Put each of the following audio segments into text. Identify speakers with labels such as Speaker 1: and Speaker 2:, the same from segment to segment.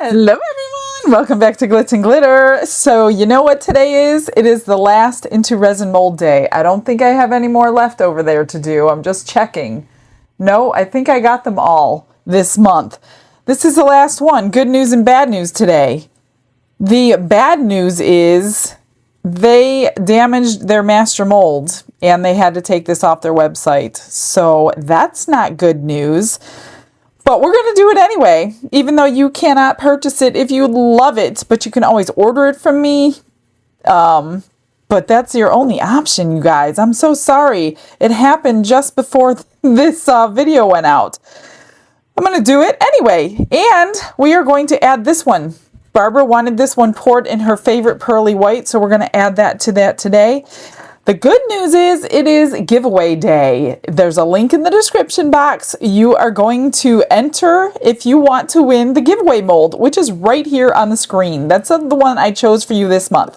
Speaker 1: Hello everyone! Welcome back to Glitz and Glitter. So you know what today is? It is the last Into Resin Mold day. I don't think I have any more left over there to do. I'm just checking. No, I think I got them all this month. This is the last one. Good news and bad news today. The bad news is they damaged their master mold and they had to take this off their website. So that's not good news. But we're going to do it anyway, even though you cannot purchase it if you love it, but you can always order it from me. But that's your only option, you guys. I'm so sorry. It happened just before this video went out. I'm going to do it anyway. And we are going to add this one. Barbara wanted this one poured in her favorite pearly white, so we're going to add that to that today. The good news is it is giveaway day. There's a link in the description box. You are going to enter if you want to win the giveaway mold, which is right here on the screen. That's the one I chose for you this month.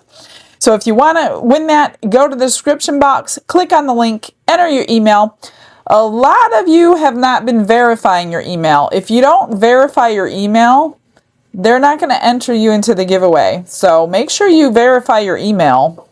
Speaker 1: So if you want to win that, go to the description box, click on the link, enter your email. A lot of you have not been verifying your email. If you don't verify your email, they're not going to enter you into the giveaway. So make sure you verify your email.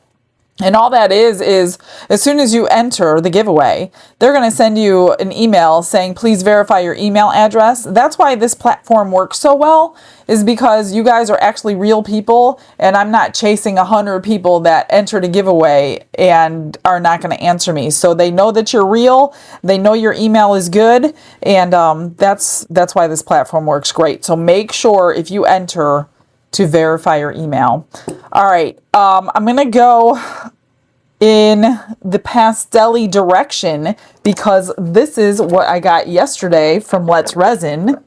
Speaker 1: And all that is as soon as you enter the giveaway, they're going to send you an email saying, please verify your email address. That's why this platform works so well, is because you guys are actually real people, and I'm not chasing 100 people that entered a giveaway and are not going to answer me. So they know that you're real. They know your email is good. And that's why this platform works great. So make sure if you enter to verify your email. All right, I'm gonna go in the pastel-y direction because this is what I got yesterday from Let's Resin.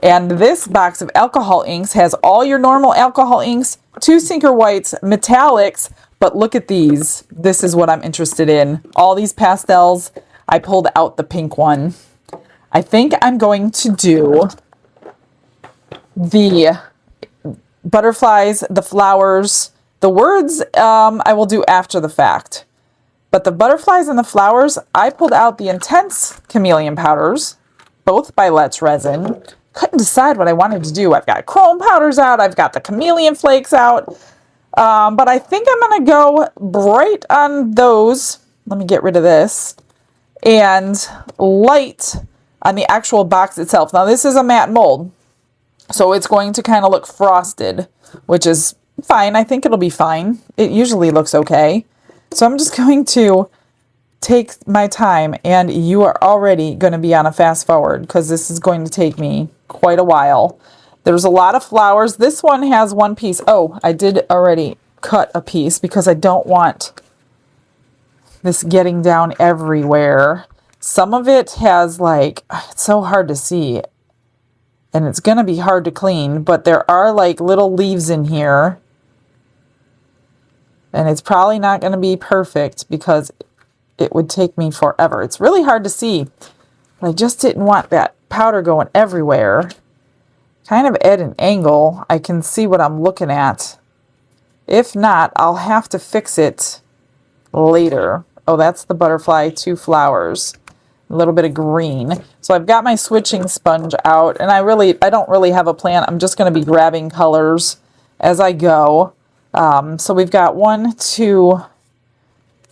Speaker 1: And this box of alcohol inks has all your normal alcohol inks, 2 sinker whites, metallics, but look at these. This is what I'm interested in. All these pastels, I pulled out the pink one. I think I'm going to do the butterflies, the flowers, the words I will do after the fact. But the butterflies and the flowers, I pulled out the intense chameleon powders, both by Let's Resin. Couldn't decide what I wanted to do. I've got chrome powders out, I've got the chameleon flakes out. But I think I'm going to go bright on those. Let me get rid of this. And light on the actual box itself. Now this is a matte mold, so it's going to kind of look frosted, which is fine. I think it'll be fine. It usually looks okay. So I'm just going to take my time, and you are already going to be on a fast forward because this is going to take me quite a while. There's a lot of flowers. This one has one piece. Oh, I did already cut a piece because I don't want this getting down everywhere. Some of it has like, it's so hard to see. And it's going to be hard to clean, but there are like little leaves in here. And it's probably not going to be perfect because it would take me forever. It's really hard to see. I just didn't want that powder going everywhere. Kind of at an angle, I can see what I'm looking at. If not, I'll have to fix it later. Oh, that's the butterfly, 2 flowers. A little bit of green. So I've got my switching sponge out, and I don't really have a plan. I'm just going to be grabbing colors as I go. So we've got 1, 2,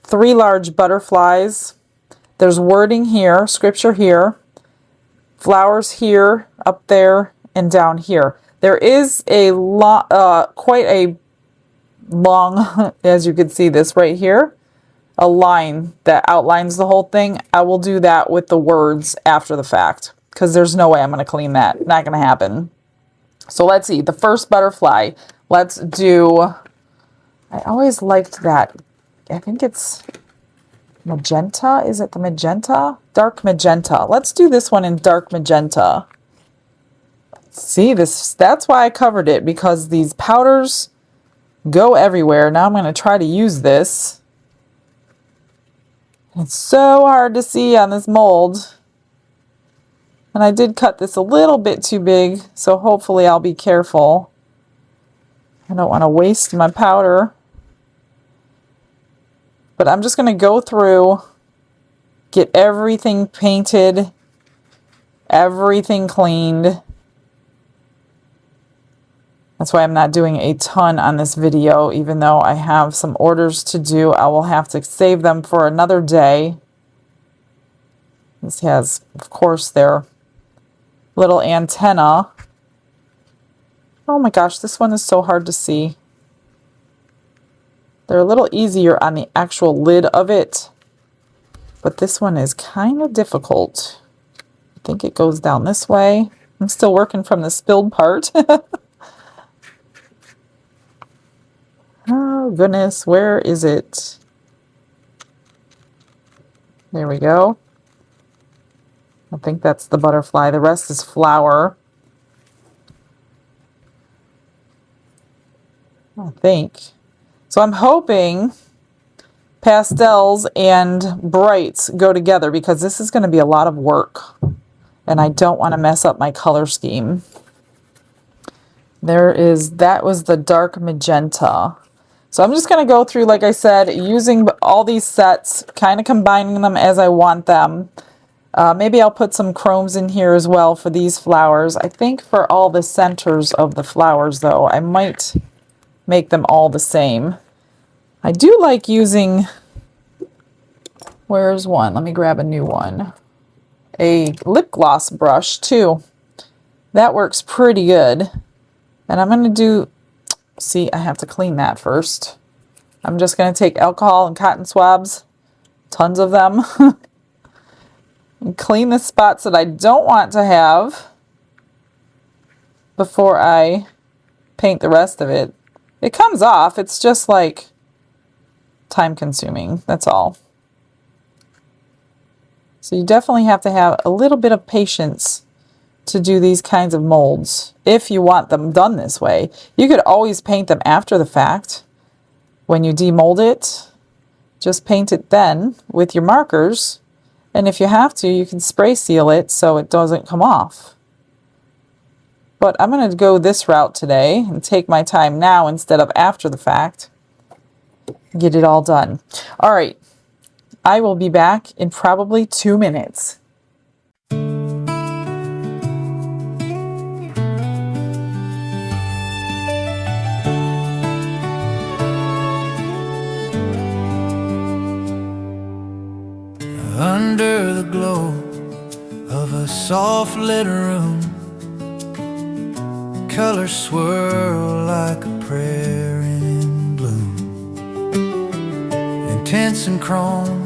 Speaker 1: 3 large butterflies. There's wording here, scripture here, flowers here, up there, and down here. There is a quite a long, as you can see this right here, a line that outlines the whole thing. I will do that with the words after the fact because there's no way I'm going to clean that. Not going to happen. So let's see. The first butterfly. Let's do, I always liked that. I think it's magenta. Is it the magenta? Dark magenta. Let's do this one in dark magenta. See this? That's why I covered it, because these powders go everywhere. Now I'm going to try to use this. It's so hard to see on this mold. And I did cut this a little bit too big, so hopefully I'll be careful. I don't want to waste my powder. But I'm just going to go through, get everything painted, everything cleaned. That's why I'm not doing a ton on this video, even though I have some orders to do. I will have to save them for another day. This has, of course, their little antenna. Oh my gosh, this one is so hard to see. They're a little easier on the actual lid of it, but this one is kind of difficult. I think it goes down this way. I'm still working from the spilled part. Oh goodness, where is it? There we go. I think that's the butterfly. The rest is flower. I think. So I'm hoping pastels and brights go together because this is going to be a lot of work. And I don't want to mess up my color scheme. That was the dark magenta. So I'm just going to go through, like I said, using all these sets, kind of combining them as I want them. Maybe I'll put some chromes in here as well for these flowers. I think for all the centers of the flowers, though, I might make them all the same. I do like using, where's one? Let me grab a new one. A lip gloss brush, too. That works pretty good. And I'm going to do... See, I have to clean that first. I'm just going to take alcohol and cotton swabs, tons of them, and clean the spots that I don't want to have before I paint the rest of it. It comes off. It's just like time consuming. That's all. So you definitely have to have a little bit of patience to do these kinds of molds if you want them done this way. You could always paint them after the fact. When you demold it, just paint it then with your markers, and if you have to, you can spray seal it so it doesn't come off. But I'm going to go this route today and take my time now instead of after the fact. Get it all done. All right, I will be back in probably 2 minutes.
Speaker 2: Under the glow of a soft lit room, colors swirl like a prayer in bloom. Intense and chrome,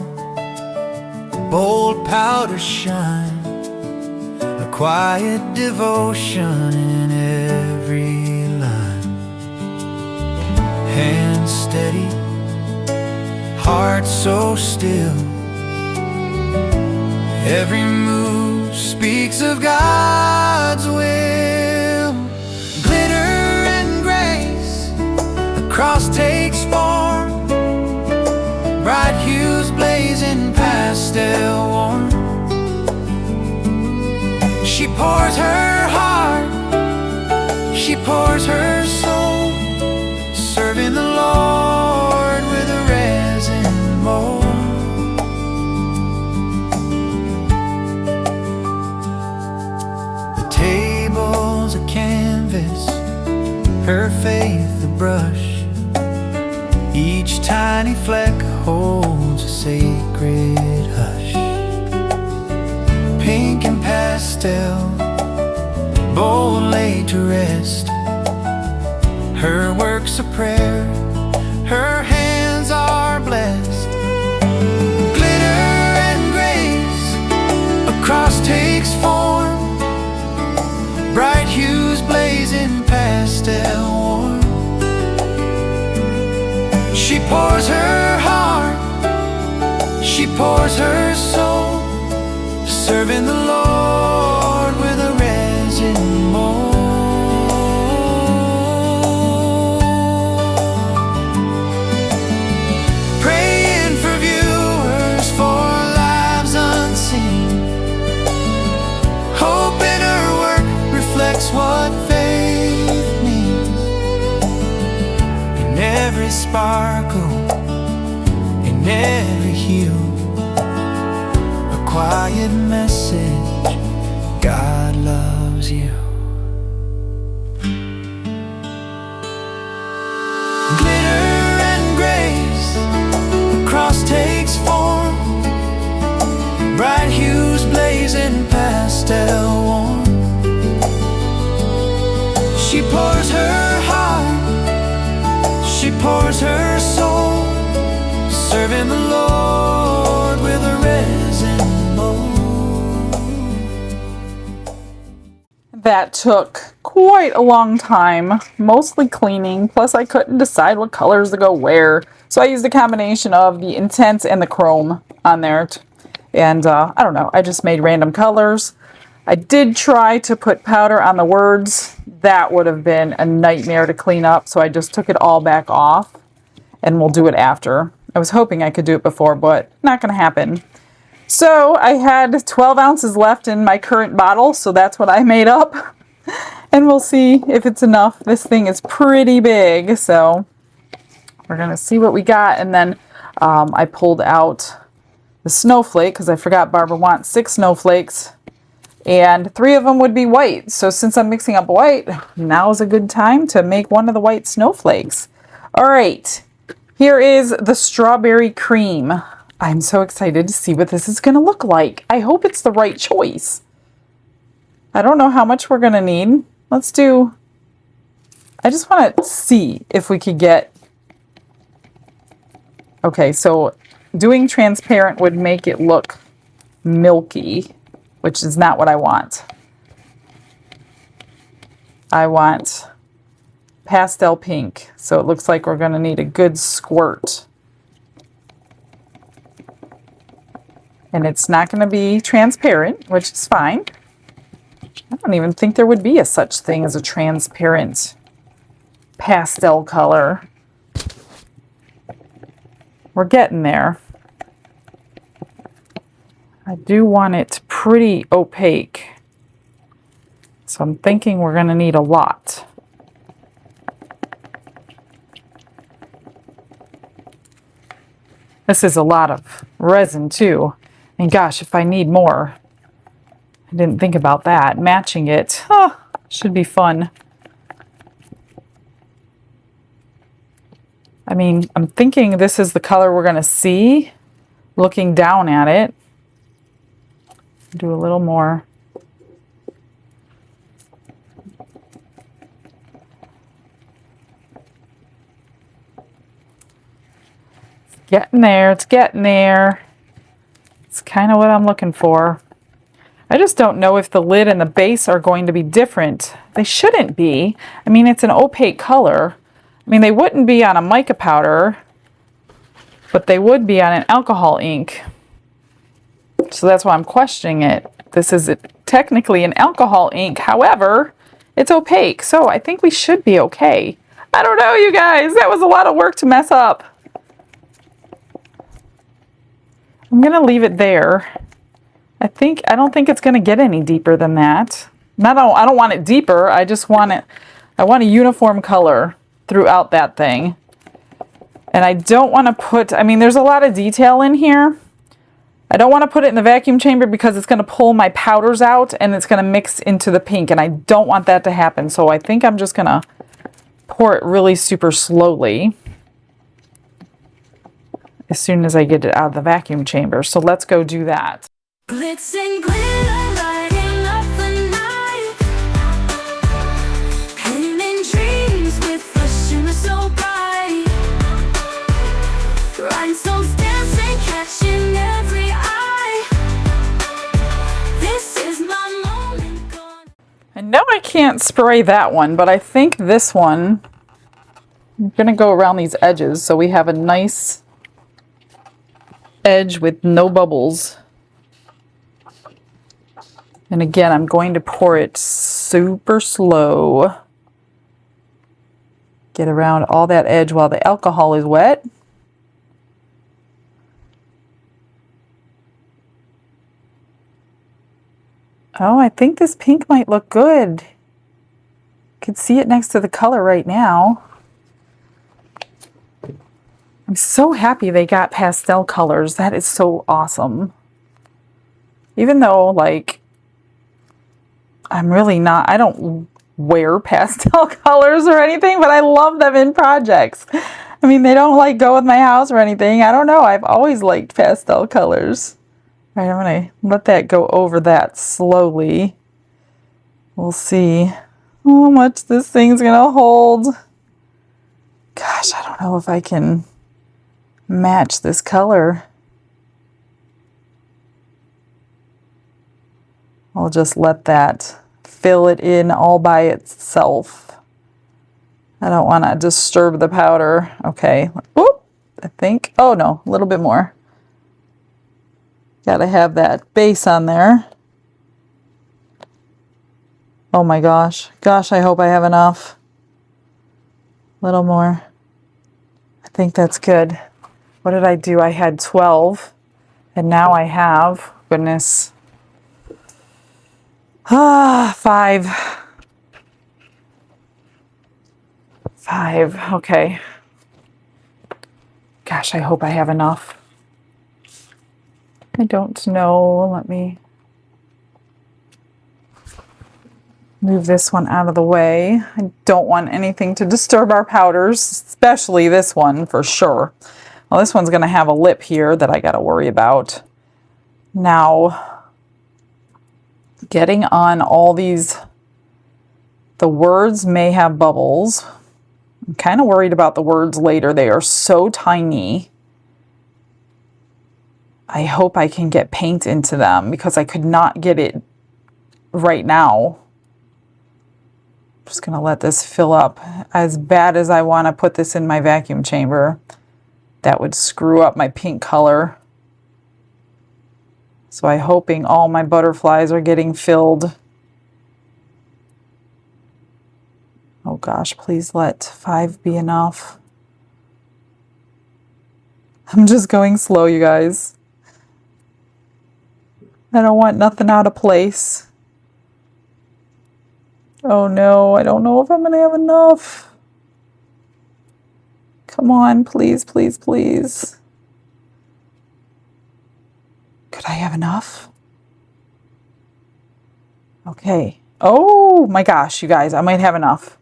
Speaker 2: bold powder shine, a quiet devotion in every line. Hands steady, heart so still, every move speaks of God's will. Glitter and grace, the cross takes form, bright hues blazing pastel warm. She pours her heart, she pours her soul, serving the Lord with a resin mold. Table's a canvas, her faith a brush. Each tiny fleck holds a sacred hush. Pink and pastel, bold laid to rest. Her work's a prayer, her hands are blessed. Glitter and grace, a cross takes form, bright hues blazing pastel warm. She pours her heart, she pours her soul, serving the Lord with a resin mold. Praying for viewers, for lives unseen, hoping her work reflects what faith means. In every sparkle, in every hue, a quiet message, God loves you. She pours her heart, she pours her soul, serving the Lord with a resin mold.
Speaker 1: That took quite a long time, mostly cleaning, plus I couldn't decide what colors to go where. So I used a combination of the Intense and the Chrome on there. And I don't know, I just made random colors. I did try to put powder on the words. That would have been a nightmare to clean up, so I just took it all back off, and we'll do it after. I was hoping I could do it before, but not going to happen. So I had 12 ounces left in my current bottle, so that's what I made up. And we'll see if it's enough. This thing is pretty big, so we're going to see what we got. And then I pulled out the snowflake, because I forgot Barbara wants 6 snowflakes. And 3 of them would be white. So since I'm mixing up white, now is a good time to make one of the white snowflakes. All right, here is the strawberry cream. I'm so excited to see what this is going to look like. I hope it's the right choice. I don't know how much we're going to need. Let's do, I just want to see if we could get, okay, so doing transparent would make it look milky, which is not what I want. I want pastel pink, so it looks like we're going to need a good squirt. And it's not going to be transparent, which is fine. I don't even think there would be a such thing as a transparent pastel color. We're getting there. I do want it pretty opaque. So I'm thinking we're going to need a lot. This is a lot of resin too. And gosh, if I need more, I didn't think about that. Matching it, should be fun. I mean, I'm thinking this is the color we're going to see looking down at it. Do a little more. It's getting there, it's getting there. It's kind of what I'm looking for. I just don't know if the lid and the base are going to be different. They shouldn't be. I mean, it's an opaque color. I mean, they wouldn't be on a mica powder, but they would be on an alcohol ink. So that's why I'm questioning it. This is technically an alcohol ink. However, it's opaque. So I think we should be okay. I don't know, you guys. That was a lot of work to mess up. I'm going to leave it there. I don't think it's going to get any deeper than that. I don't want it deeper. I just want it, I want a uniform color throughout that thing. And I don't want to put, I mean, there's a lot of detail in here. I don't want to put it in the vacuum chamber because it's going to pull my powders out and it's going to mix into the pink, and I don't want that to happen. So I think I'm just going to pour it really super slowly as soon as I get it out of the vacuum chamber. So let's go do that.
Speaker 3: Glitz and glitter, lighting up the night, painting dreams with a shimmer so bright, rhinestones dancing, catching every eye. This is my moment gone.
Speaker 1: I know I can't spray that one, but I think this one, I'm going to go around these edges so we have a nice edge with no bubbles. And again, I'm going to pour it super slow. Get around all that edge while the alcohol is wet. Oh, I think this pink might look good. You can see it next to the color right now. I'm so happy they got pastel colors. That is so awesome. Even though, like, I'm really not, I don't wear pastel colors or anything, but I love them in projects. I mean, they don't like go with my house or anything. I don't know. I've always liked pastel colors. All right, I'm going to let that go over that slowly. We'll see. how much this thing's gonna hold. Gosh, I don't know if I can match this color. I'll just let that fill it in all by itself. I don't want to disturb the powder. Okay, whoop, I think, oh no, a little bit more. Gotta have that base on there. Oh my gosh. Gosh, I hope I have enough. A little more. I think that's good. What did I do? I had 12. And now I have, goodness, 5. 5. Okay. Gosh, I hope I have enough. I don't know. Let me move this one out of the way. I don't want anything to disturb our powders, especially this one for sure. Well, this one's going to have a lip here that I got to worry about. Now, getting on all these, the words may have bubbles. I'm kind of worried about the words later. They are so tiny. I hope I can get paint into them because I could not get it right now. I'm just going to let this fill up. As bad as I want to put this in my vacuum chamber, that would screw up my pink color. So I'm hoping all my butterflies are getting filled. Oh gosh, please let 5 be enough. I'm just going slow, you guys. I don't want nothing out of place. Oh no, I don't know if I'm gonna have enough. Come on, please, please, please. Could I have enough? Okay. Oh my gosh, you guys, I might have enough.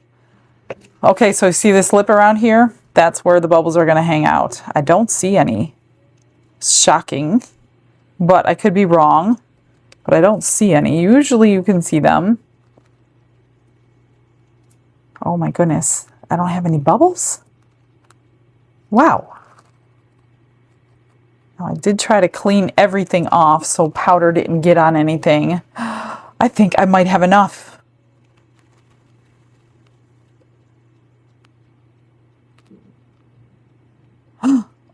Speaker 1: Okay, so you see this lip around here? That's where the bubbles are gonna hang out. I don't see any. Shocking. But I could be wrong. But I don't see any. Usually you can see them. Oh my goodness. I don't have any bubbles? Wow. Now, I did try to clean everything off so powder didn't get on anything. I think I might have enough.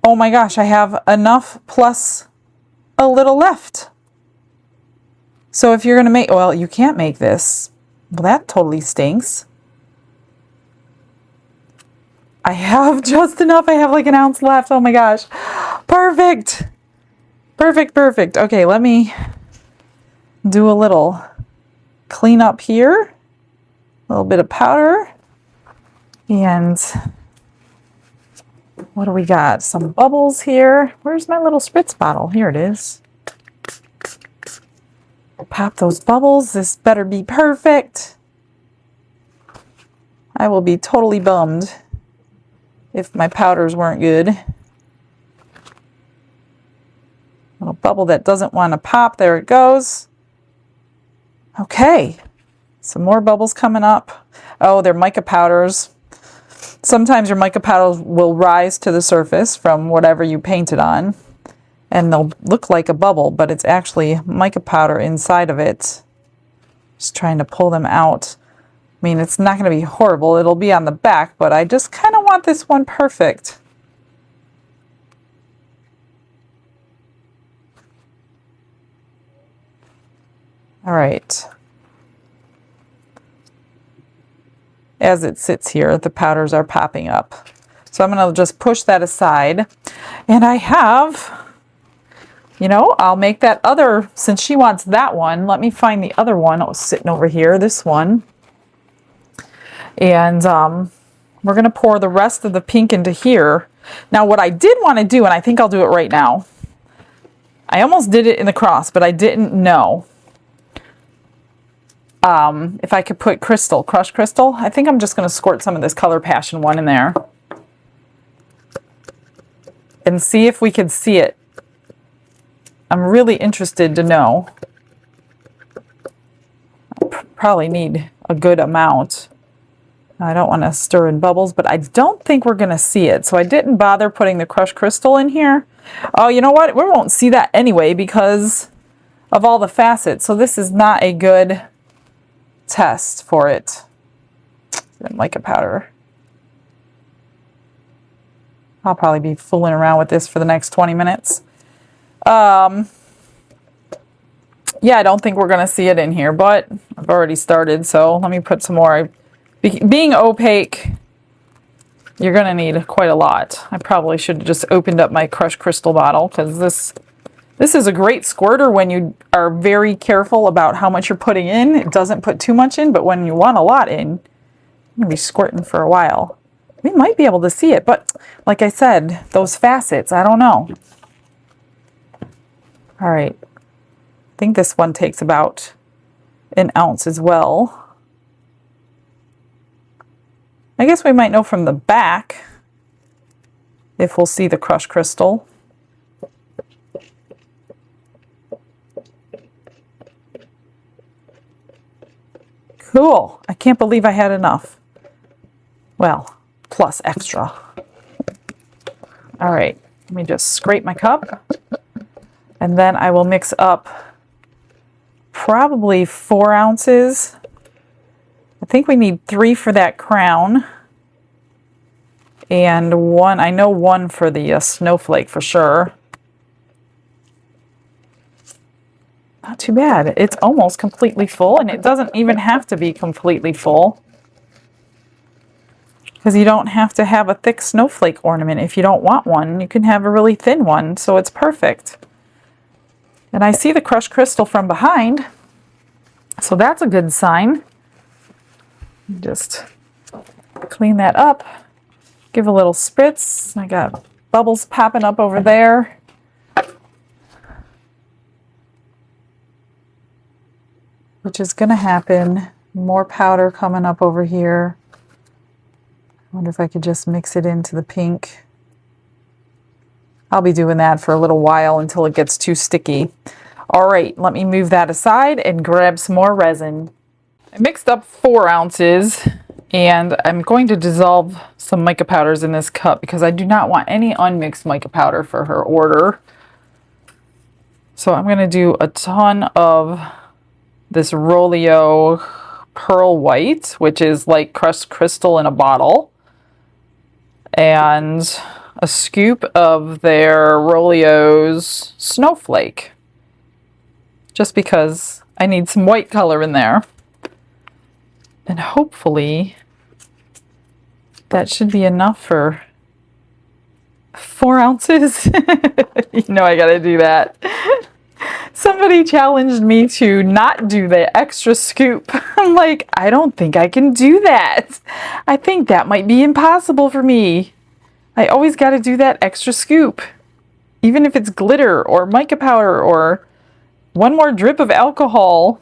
Speaker 1: Oh my gosh, I have enough plus a little left. So if you're going to make, well, you can't make this. Well, that totally stinks. I have just enough. I have like an ounce left. Oh my gosh. Perfect. Perfect, perfect. Okay, let me do a little clean up here. A little bit of powder. And what do we got? Some bubbles here. Where's my little spritz bottle? Here it is. Pop those bubbles. This better be perfect. I will be totally bummed if my powders weren't good. Little bubble that doesn't want to pop. There it goes. Okay. Some more bubbles coming up. Oh, they're mica powders. Sometimes your mica powders will rise to the surface from whatever you painted on. And they'll look like a bubble, but it's actually mica powder inside of it. Just trying to pull them out. I mean, it's not going to be horrible. It'll be on the back, but I just kind of want this one perfect. All right. As it sits here, the powders are popping up. So I'm going to just push that aside. And I have, you know, I'll make that other, since she wants that one, let me find the other one. It was sitting over here, this one. And we're going to pour the rest of the pink into here. Now what I did want to do, and I think I'll do it right now, I almost did it in the cross, but I didn't know if I could put crystal, crushed crystal. I think I'm just going to squirt some of this Color Passion one in there and see if we can see it. I'm really interested to know. I probably need a good amount. I don't want to stir in bubbles, but I don't think we're going to see it. So I didn't bother putting the crushed crystal in here. Oh, you know what? We won't see that anyway because of all the facets. So this is not a good test for it. Mica powder. I'll probably be fooling around with this for the next 20 minutes. Yeah, I don't think we're going to see it in here, but I've already started, so let me put some more. Being opaque, you're going to need quite a lot. I probably should have just opened up my crushed crystal bottle, because this is a great squirter when you are very careful about how much you're putting in. It doesn't put too much in, but when you want a lot in, you're going to be squirting for a while. We might be able to see it, but like I said, those facets, I don't know. All right. I think this one takes about an ounce as well. I guess we might know from the back if we'll see the crushed crystal. Cool. I can't believe I had enough. Well, plus extra. All right, let me just scrape my cup, and then I will mix up probably 4 ounces. I think we need 3 for that crown, and 1, I know 1 for the snowflake for sure. Not too bad. It's almost completely full, and it doesn't even have to be completely full, because you don't have to have a thick snowflake ornament. If you don't want one, you can have a really thin one, so it's perfect. And I see the crushed crystal from behind, so that's a good sign. Just clean that up, give a little spritz. I got bubbles popping up over there. Which is going to happen. More powder coming up over here. I wonder if I could just mix it into the pink. I'll be doing that for a little while until it gets too sticky. All right, let me move that aside and grab some more resin. I mixed up 4 ounces, and I'm going to dissolve some mica powders in this cup because I do not want any unmixed mica powder for her order. So I'm going to do a ton of this Rolio Pearl White, which is like crushed crystal in a bottle, and a scoop of their Rolio's Snowflake, just because I need some white color in there. And hopefully that should be enough for 4 ounces. You know I gotta do that. Somebody challenged me to not do the extra scoop. I'm like, I don't think I can do that. I think that might be impossible for me. I always got to do that extra scoop. Even if it's glitter or mica powder or one more drip of alcohol.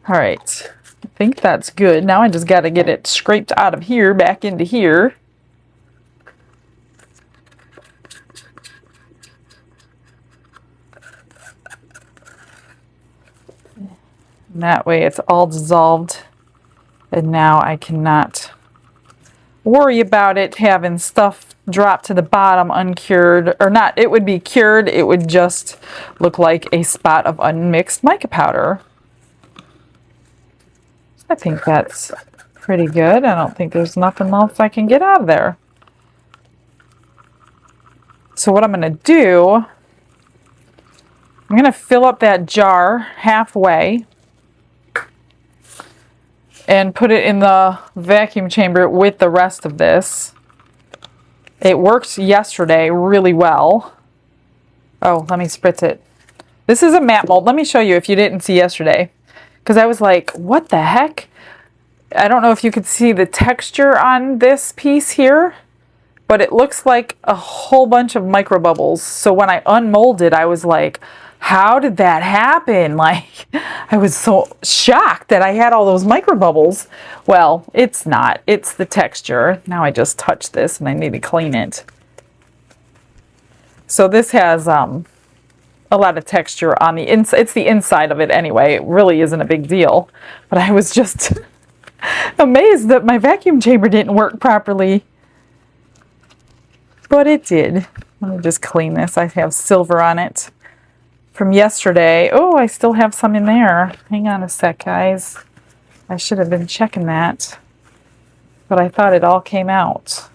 Speaker 1: All right, I think that's good. Now I just got to get it scraped out of here, back into here. And that way it's all dissolved, and now I cannot worry about it having stuff drop to the bottom uncured, or not. It would be cured, it would just look like a spot of unmixed mica powder. I think that's pretty good. I don't think there's nothing else I can get out of there. So what I'm going to do, I'm going to fill up that jar halfway and put it in the vacuum chamber with the rest of this. It worked yesterday really well. Oh, let me spritz it. This is a matte mold. Let me show you if you didn't see yesterday. Because I was like, what the heck? I don't know if you could see the texture on this piece here, but it looks like a whole bunch of micro bubbles. So when I unmolded, I was like, how did that happen? Like, I was so shocked that I had all those micro bubbles. Well, it's not. It's the texture. Now I just touched this and I need to clean it. So this has a lot of texture on the inside. It's the inside of it anyway. It really isn't a big deal. But I was just amazed that my vacuum chamber didn't work properly. But it did. Let me just clean this. I have silver on it from yesterday. Oh, I still have some in there. Hang on a sec, guys. I should have been checking that. But I thought it all came out.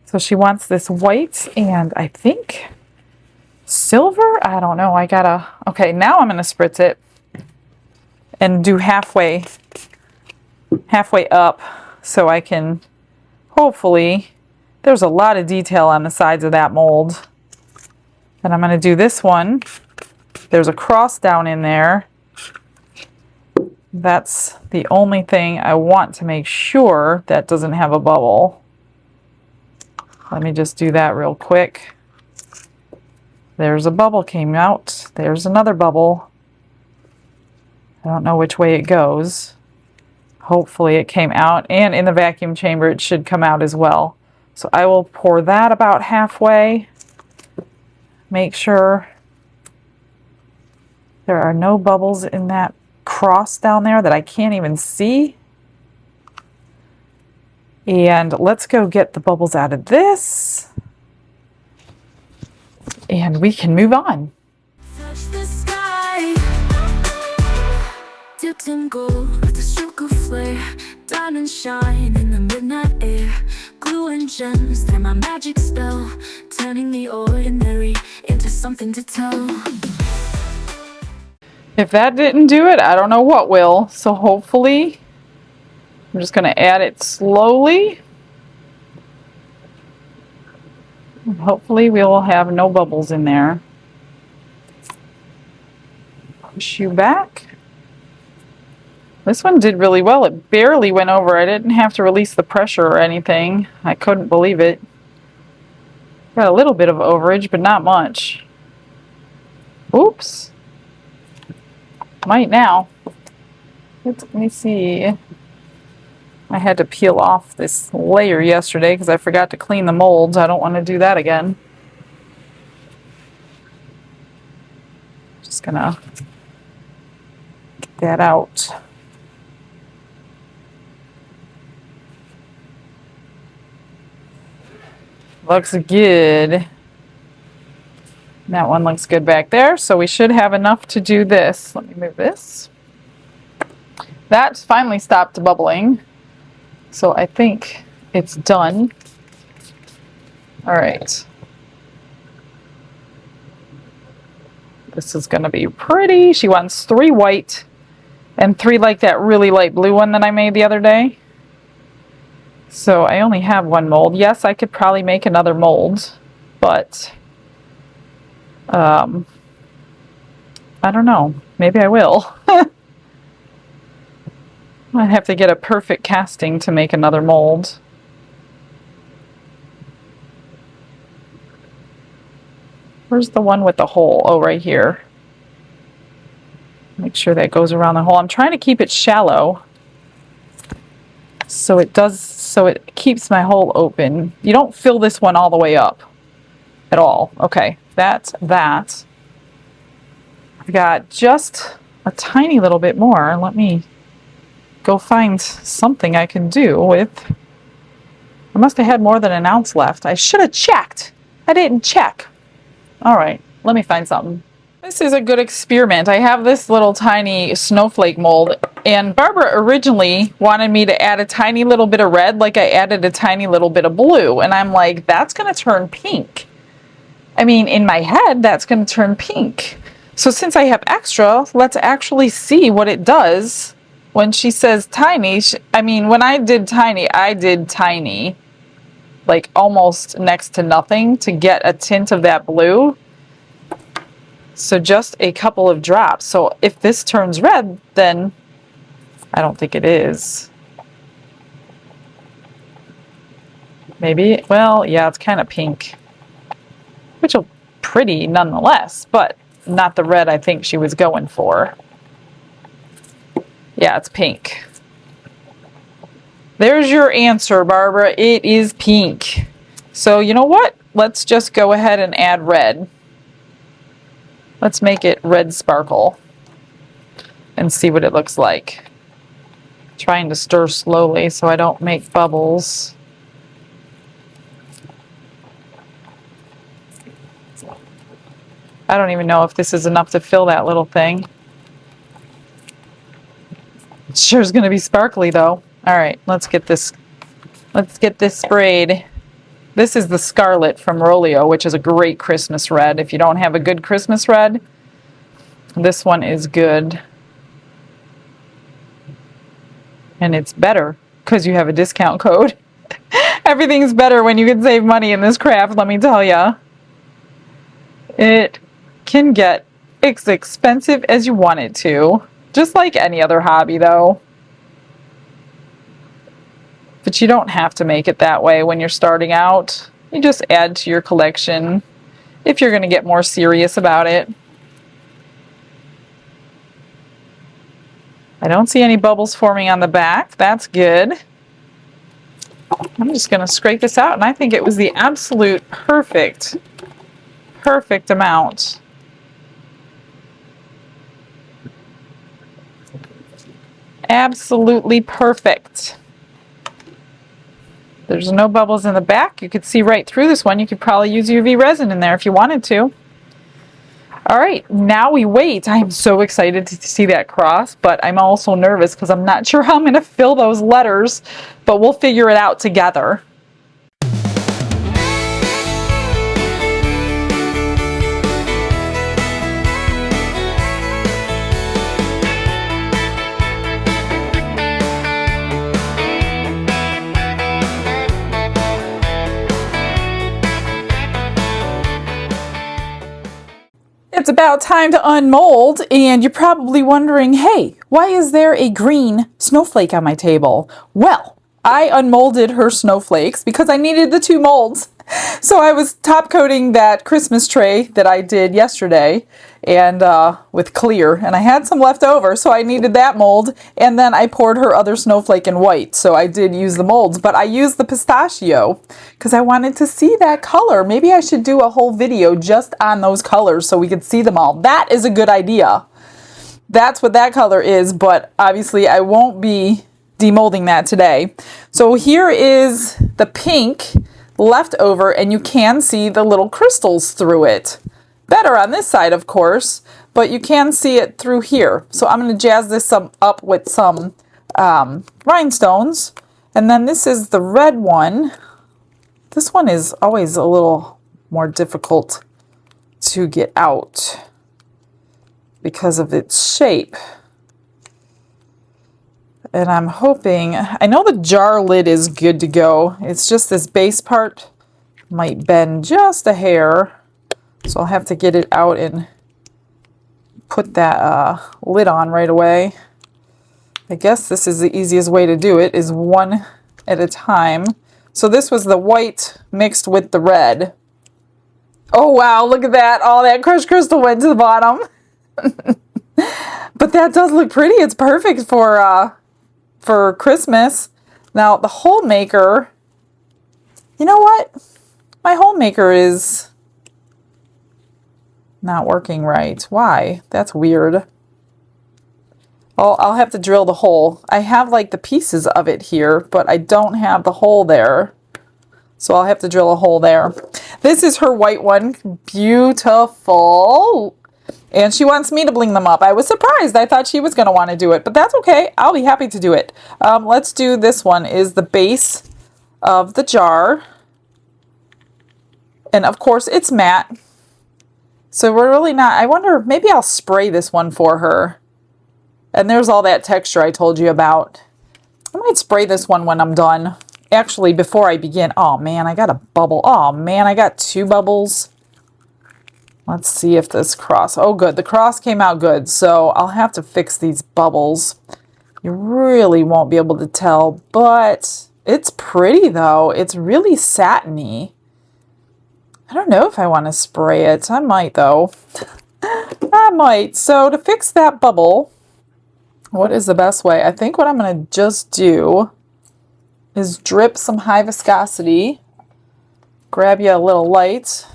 Speaker 1: So she wants this white and I think silver? I don't know. I gotta... Okay, now I'm going to spritz it and do halfway up so I can hopefully... There's a lot of detail on the sides of that mold. And I'm going to do this one. There's a cross down in there. That's the only thing I want to make sure that doesn't have a bubble. Let me just do that real quick. There's a bubble came out. There's another bubble. I don't know which way it goes. Hopefully it came out, and in the vacuum chamber it should come out as well. So I will pour that about halfway. Make sure there are no bubbles in that cross down there that I can't even see. And let's go get the bubbles out of this. And we can move on.
Speaker 3: Touch the sky, dipped in gold with a stroke of flare. Diamonds shine in the midnight air. Glue and gems, they're my magic spell, turning the ordinary into something to tell.
Speaker 1: If that didn't do it, I don't know what will. So hopefully, I'm just going to add it slowly. And hopefully we will have no bubbles in there. Push you back. This one did really well. It barely went over. I didn't have to release the pressure or anything. I couldn't believe it. Got a little bit of overage, but not much. Oops. Might now. Let me see. I had to peel off this layer yesterday because I forgot to clean the molds. I don't want to do that again. Just gonna get that out. Looks good. That one looks good back there, so we should have enough to do this. Let me move this. That finally stopped bubbling, so I think it's done. All right. This is going to be pretty. She wants 3 white and 3 like that really light blue one that I made the other day. So I only have 1 mold. Yes, I could probably make another mold, but I don't know. Maybe I will. I have to get a perfect casting to make another mold. Where's the one with the hole? Oh, right here. Make sure that goes around the hole. I'm trying to keep it shallow so it keeps my hole open. You don't fill this one all the way up at all. Okay, that's that. I've got just a tiny little bit more. Let me go find something I can do with. I must have had more than an ounce left. I should have checked. I didn't check. All right, let me find something. This is a good experiment. I have this little tiny snowflake mold, and Barbara originally wanted me to add a tiny little bit of red like I added a tiny little bit of blue, and I'm like, that's going to turn pink. I mean, in my head, that's going to turn pink. So since I have extra, let's actually see what it does when she says tiny. I mean, when I did tiny, like almost next to nothing to get a tint of that blue. So just a couple of drops. So if this turns red, then I don't think it is. Maybe, well, yeah, it's kind of pink, which is pretty nonetheless, but not the red I think she was going for. Yeah, it's pink. There's your answer, Barbara. It is pink. So you know what? Let's just go ahead and add red. Let's make it red sparkle and see what it looks like. Trying to stir slowly so I don't make bubbles. I don't even know if this is enough to fill that little thing. It sure is going to be sparkly though. All right, let's get this sprayed. This is the Scarlet from Rolio, which is a great Christmas red. If you don't have a good Christmas red, this one is good. And it's better because you have a discount code. Everything's better when you can save money in this craft, let me tell ya. It can get as expensive as you want it to. Just like any other hobby, though. But you don't have to make it that way when you're starting out. You just add to your collection if you're going to get more serious about it. I don't see any bubbles forming on the back. That's good. I'm just going to scrape this out, and I think it was the absolute perfect amount. Absolutely perfect. There's no bubbles in the back. You could see right through this one. You could probably use UV resin in there if you wanted to. All right, now we wait. I am so excited to see that cross, but I'm also nervous because I'm not sure how I'm going to fill those letters, but we'll figure it out together. It's about time to unmold, and you're probably wondering, hey, why is there a green snowflake on my table? Well, I unmolded her snowflakes because I needed the 2 molds. So I was top coating that Christmas tray that I did yesterday and with clear, and I had some left over, so I needed that mold, and then I poured her other snowflake in white, so I did use the molds, but I used the pistachio because I wanted to see that color. Maybe I should do a whole video just on those colors so we could see them all. That is a good idea. That's what that color is, but obviously I won't be demolding that today. So here is the pink left over, and you can see the little crystals through it. Better on this side, of course, but you can see it through here. So I'm going to jazz this up with some rhinestones. And then this is the red one. This one is always a little more difficult to get out because of its shape. And I'm hoping, I know the jar lid is good to go. It's just this base part might bend just a hair. So I'll have to get it out and put that lid on right away. I guess this is the easiest way to do it, is one at a time. So this was the white mixed with the red. Oh wow, look at that. All that crushed crystal went to the bottom. But that does look pretty. It's perfect for Christmas. Now the hole maker, you know what? My hole maker is not working right. Why? That's weird. I'll have to drill the hole. I have like the pieces of it here, but I don't have the hole there. So I'll have to drill a hole there. This is her white one. Beautiful. And she wants me to bling them up. I was surprised. I thought she was going to want to do it, but that's okay. I'll be happy to do it. Let's do this one, is the base of the jar. And of course it's matte. So we're really not, I wonder, maybe I'll spray this one for her. And there's all that texture I told you about. I might spray this one when I'm done. Actually, before I begin. Oh man, I got a bubble. Oh man, I got 2 bubbles. Let's see if this cross, oh good, the cross came out good. So I'll have to fix these bubbles. You really won't be able to tell, but it's pretty though. It's really satiny. I don't know if I want to spray it. I might though. I might. So to fix that bubble, what is the best way? I think what I'm going to just do is drip some high viscosity. Grab you a little light.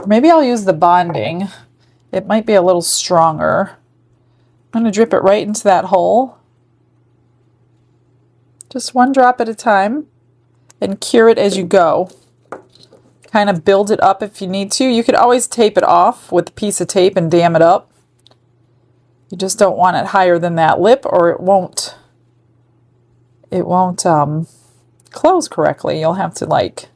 Speaker 1: Maybe I'll use the bonding. It might be a little stronger. I'm going to drip it right into that hole. Just one drop at a time. And cure it as you go. Kind of build it up if you need to. You could always tape it off with a piece of tape and dam it up. You just don't want it higher than that lip or it won't close correctly. You'll have to like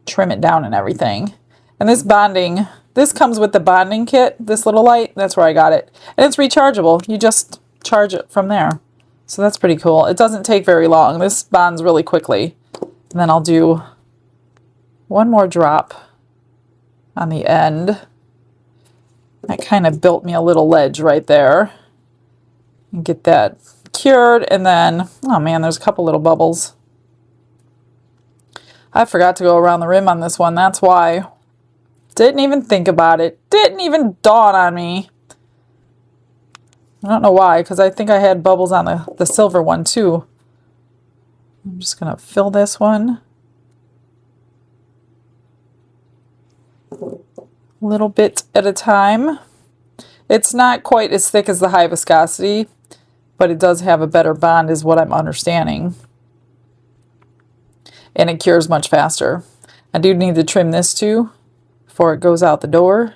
Speaker 1: trim it down and everything. And this bonding, this comes with the bonding kit, this little light. That's where I got it. And it's rechargeable. You just charge it from there. So that's pretty cool. It doesn't take very long. This bonds really quickly. And then I'll do one more drop on the end. That kind of built me a little ledge right there. And get that cured. And then, oh man, there's a couple little bubbles. I forgot to go around the rim on this one. That's why. Didn't even think about it. Didn't even dawn on me. I don't know why, because I think I had bubbles on the silver one too. I'm just going to fill this one. A little bit at a time. It's not quite as thick as the high viscosity, but it does have a better bond is what I'm understanding. And it cures much faster. I do need to trim this too before it goes out the door.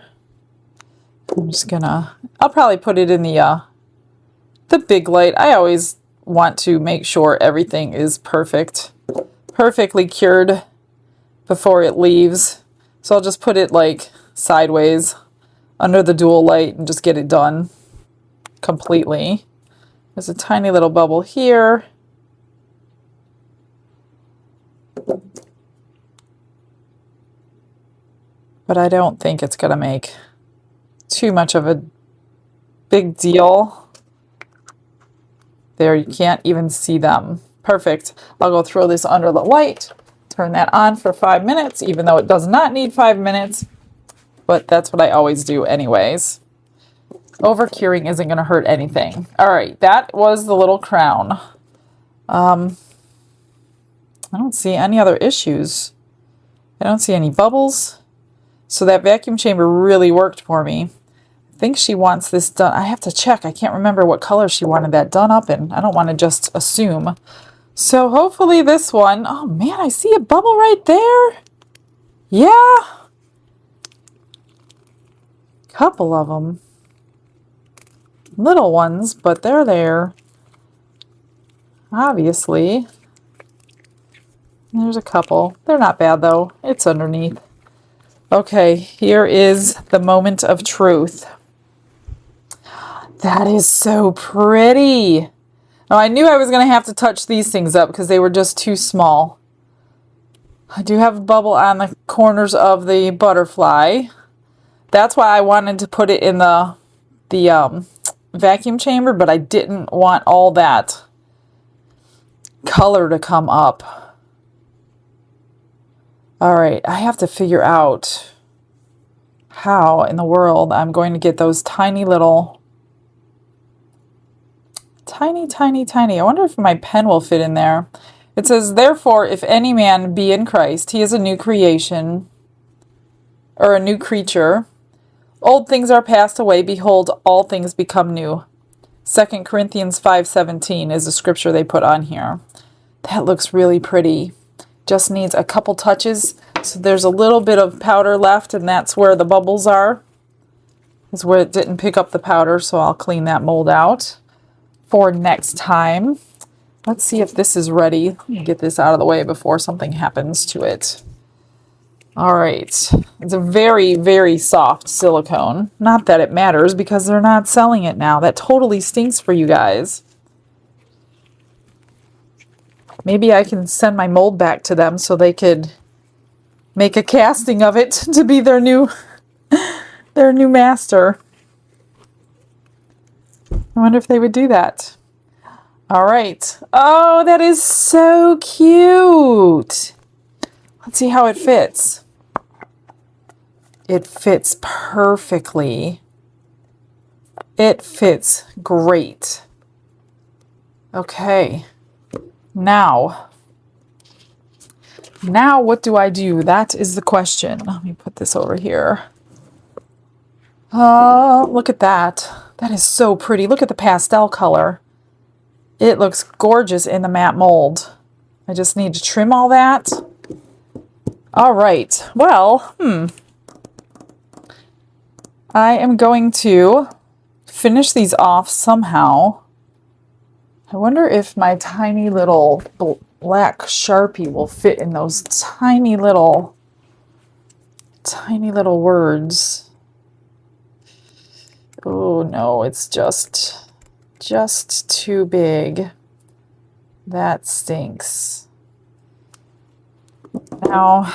Speaker 1: I'm just gonna, I'll probably put it in the big light. I always want to make sure everything is perfectly cured before it leaves. So I'll just put it like sideways under the dual light and just get it done completely. There's a tiny little bubble here. But I don't think it's going to make too much of a big deal. There, you can't even see them. Perfect. I'll go throw this under the light, turn that on for 5 minutes, even though it does not need 5 minutes. But that's what I always do anyways. Over curing isn't going to hurt anything. All right, that was the little crown. I don't see any other issues. I don't see any bubbles. So that vacuum chamber really worked for me. I think she wants this done. I have to check. I can't remember what color she wanted that done up in. I don't want to just assume. So hopefully this one. Oh man, I see a bubble right there. Yeah. Couple of them. Little ones, but they're there. Obviously. There's a couple. They're not bad though. It's underneath. Okay, here is the moment of truth. That is so pretty. Now I knew I was going to have to touch these things up because they were just too small. I do have a bubble on the corners of the butterfly. That's why I wanted to put it in the vacuum chamber, but I didn't want all that color to come up. All right, I have to figure out how in the world I'm going to get those tiny little, tiny. I wonder if my pen will fit in there. It says, therefore, if any man be in Christ, he is a new creation, or a new creature. Old things are passed away. Behold, all things become new. 2 Corinthians 5:17 is the scripture they put on here. That looks really pretty. Just needs a couple touches. So there's a little bit of powder left, and that's where the bubbles are. Is where it didn't pick up the powder, so I'll clean that mold out for next time. Let's see if this is ready. Let me get this out of the way before something happens to it. All right. It's a very, very soft silicone. Not that it matters because they're not selling it now. That totally stinks for you guys. Maybe I can send my mold back to them so they could make a casting of it to be their new master. I wonder if they would do that. All right. Oh, that is so cute. Let's see how it fits. It fits perfectly. It fits great. Okay. Now, Now what do I do? That is the question. Let me put this over here. Look at that. That is so pretty. Look at the pastel color. It looks gorgeous in the matte mold. I just need to trim all that. All right. Well, I am going to finish these off somehow. I wonder if my tiny little black Sharpie will fit in those tiny little words. Oh no, it's just too big. That stinks. Now,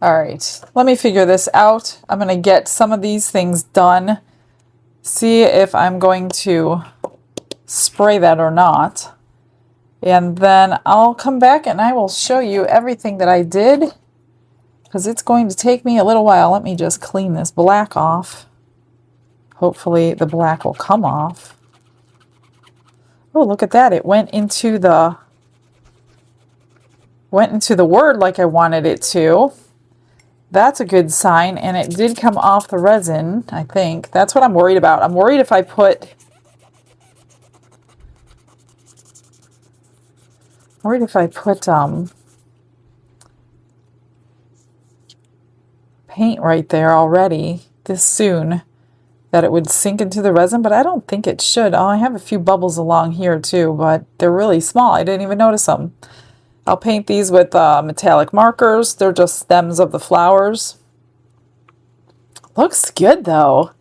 Speaker 1: all right, let me figure this out. I'm going to get some of these things done. See if I'm going to spray that or not. And then I'll come back and I will show you everything that I did, because it's going to take me a little while. Let me just clean this black off. Hopefully the black will come off. Oh, look at that. It went into the word like I wanted it to. That's a good sign, and it did come off the resin, I think. That's what I'm worried about. I'm worried if I put paint right there already this soon, that it would sink into the resin, but I don't think it should. Oh, I have a few bubbles along here too, but they're really small. I didn't even notice them. I'll paint these with metallic markers. They're just stems of the flowers. Looks good though.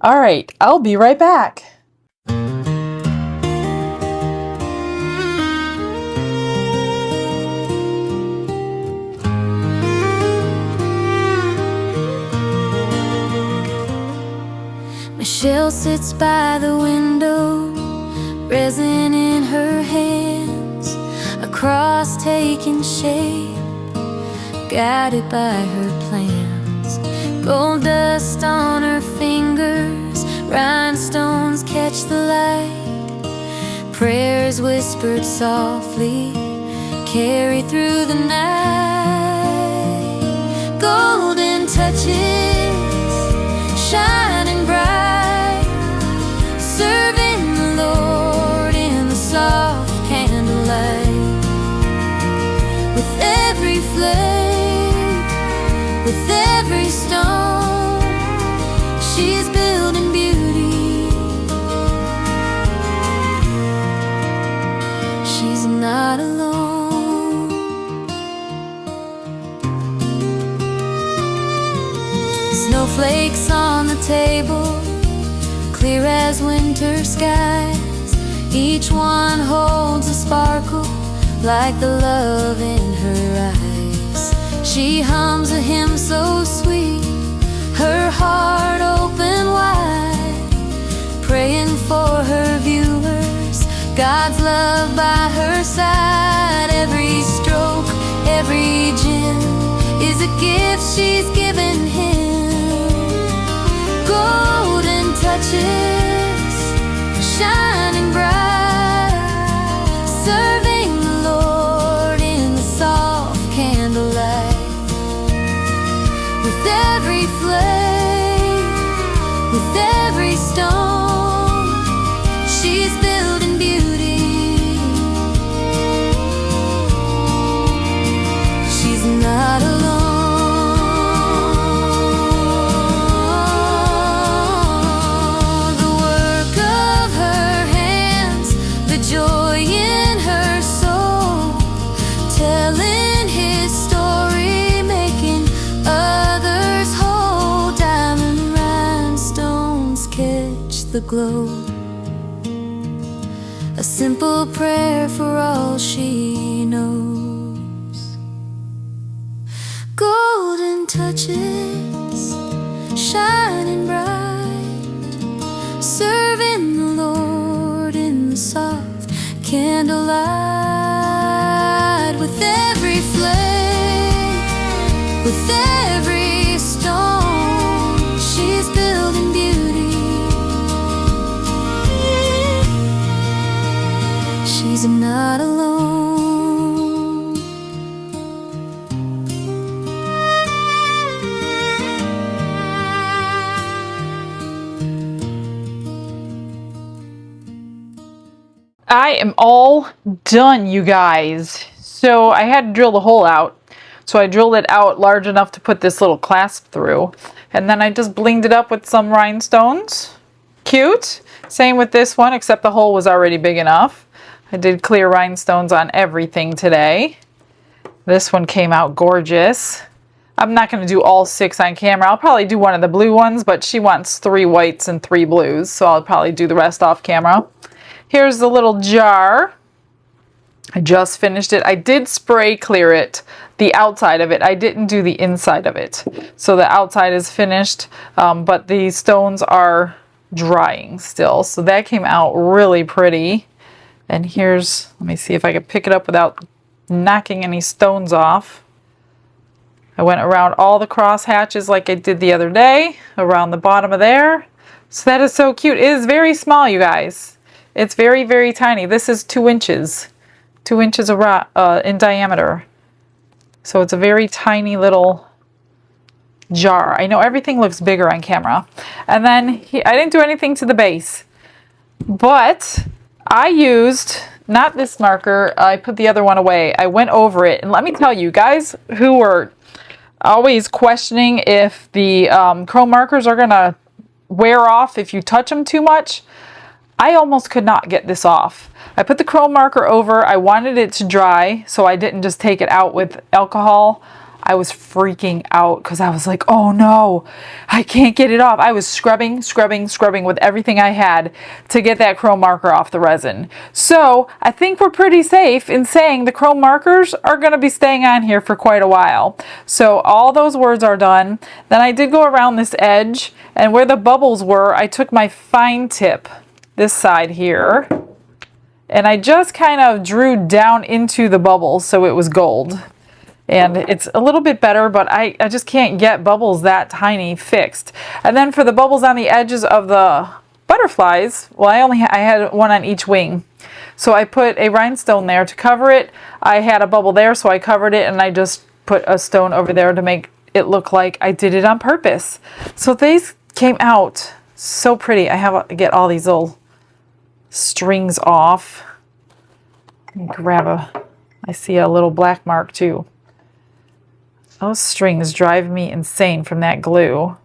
Speaker 1: All right, I'll be right back.
Speaker 3: Michelle sits by the window, resin in her hands, a cross taking shape, guided by her plans. Gold dust on her fingers, rhinestones catch the light, prayers whispered softly carry through the night. Golden touches shining bright, serving the Lord in the soft candlelight. With every flame, with every stone, she's building beauty. She's not alone. Snowflakes on the table, clear as winter skies. Each one holds a sparkle like the love in her eyes. She hums a hymn so sweet, her heart open wide, praying for her viewers, God's love by her side. Every stroke, every gem is a gift she's given him. Golden touches shining bright, serving the Lord in the soft candlelight. With every flame, with every stone, she's building beauty. She's not alone. Joy in her soul, telling his story, making others whole. Diamond rhinestones catch the glow, a simple prayer for all she knows. Golden touches shining bright, serving the Lord in the soft candlelight. With every flame, with every stone, she's building beauty. She's not alone.
Speaker 1: I am all done, you guys. So I had to drill the hole out. So I drilled it out large enough to put this little clasp through. And then I just blinged it up with some rhinestones. Cute. Same with this one, except the hole was already big enough. I did clear rhinestones on everything today. This one came out gorgeous. I'm not going to do all 6 on camera. I'll probably do one of the blue ones, but she wants 3 whites and 3 blues. So I'll probably do the rest off camera. Here's the little jar. I just finished it. I did spray clear it, the outside of it. I didn't do the inside of it. So the outside is finished, but the stones are drying still. So that came out really pretty. And here's, let me see if I can pick it up without knocking any stones off. I went around all the cross hatches like I did the other day, around the bottom of there. So that is so cute. It is very small, you guys. It's very, very tiny. This is 2 inches. 2 inches in diameter. So it's a very tiny little jar. I know everything looks bigger on camera. And then I didn't do anything to the base. But I used, not this marker, I put the other one away. I went over it. And let me tell you, guys who were always questioning if the chrome markers are going to wear off if you touch them too much, I almost could not get this off. I put the chrome marker over. I wanted it to dry, so I didn't just take it out with alcohol. I was freaking out because I was like, oh no, I can't get it off. I was scrubbing with everything I had to get that chrome marker off the resin. So I think we're pretty safe in saying the chrome markers are going to be staying on here for quite a while. So all those words are done. Then I did go around this edge, and where the bubbles were, I took my fine tip, this side here, and I just kind of drew down into the bubbles so it was gold. And it's a little bit better, but I just can't get bubbles that tiny fixed. And then for the bubbles on the edges of the butterflies, well, I had one on each wing. So I put a rhinestone there to cover it. I had a bubble there, so I covered it, and I just put a stone over there to make it look like I did it on purpose. So these came out so pretty. I have to get all these little strings off. I see a little black mark too. Those strings drive me insane from that glue.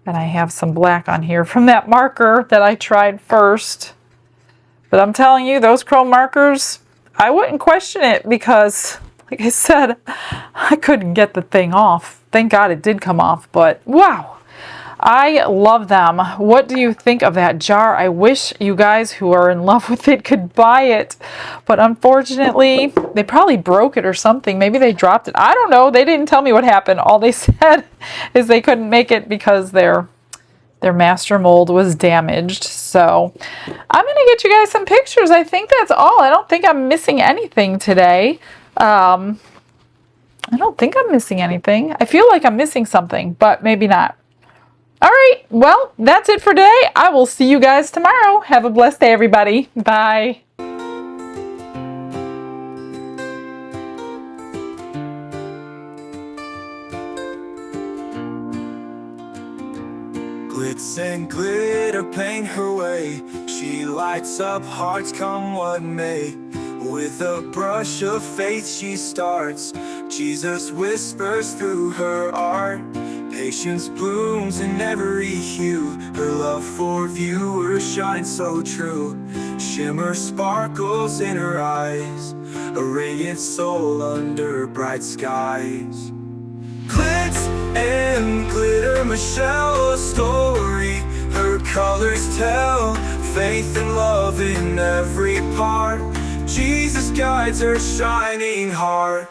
Speaker 1: And I have some black on here from that marker that I tried first. But I'm telling you, those chrome markers, I wouldn't question it because, like I said, I couldn't get the thing off. Thank God it did come off, but wow. I love them. What do you think of that jar? I wish you guys who are in love with it could buy it. But unfortunately, they probably broke it or something. Maybe they dropped it. I don't know. They didn't tell me what happened. All they said is they couldn't make it because their master mold was damaged. So I'm going to get you guys some pictures. I think that's all. I don't think I'm missing anything today. I don't think I'm missing anything. I feel like I'm missing something, but maybe not. All right, well, that's it for today. I will see you guys tomorrow. Have a blessed day, everybody. Bye.
Speaker 2: Glitz and glitter paint her way. She lights up hearts come what may. With a brush of faith she starts. Jesus whispers through her art. Patience blooms in every hue. Her love for viewers shines so true. Shimmer sparkles in her eyes. A radiant soul under bright skies. Glitz and glitter, Michelle, a story. Her colors tell faith and love in every part. Jesus guides her shining heart.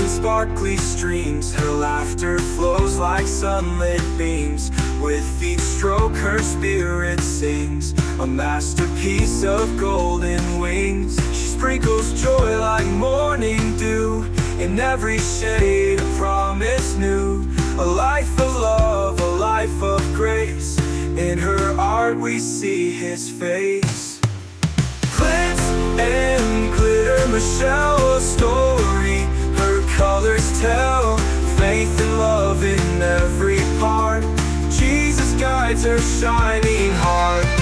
Speaker 2: Sparkly streams, her laughter flows like sunlit beams. With each stroke her spirit sings, a masterpiece of golden wings. She sprinkles joy like morning dew, in every shade a promise new. A life of love, a life of grace, in her art we see his face. Glitz And glitter Michelle, a story her colors tell. Faith and love in every part. Jesus guides her shining heart.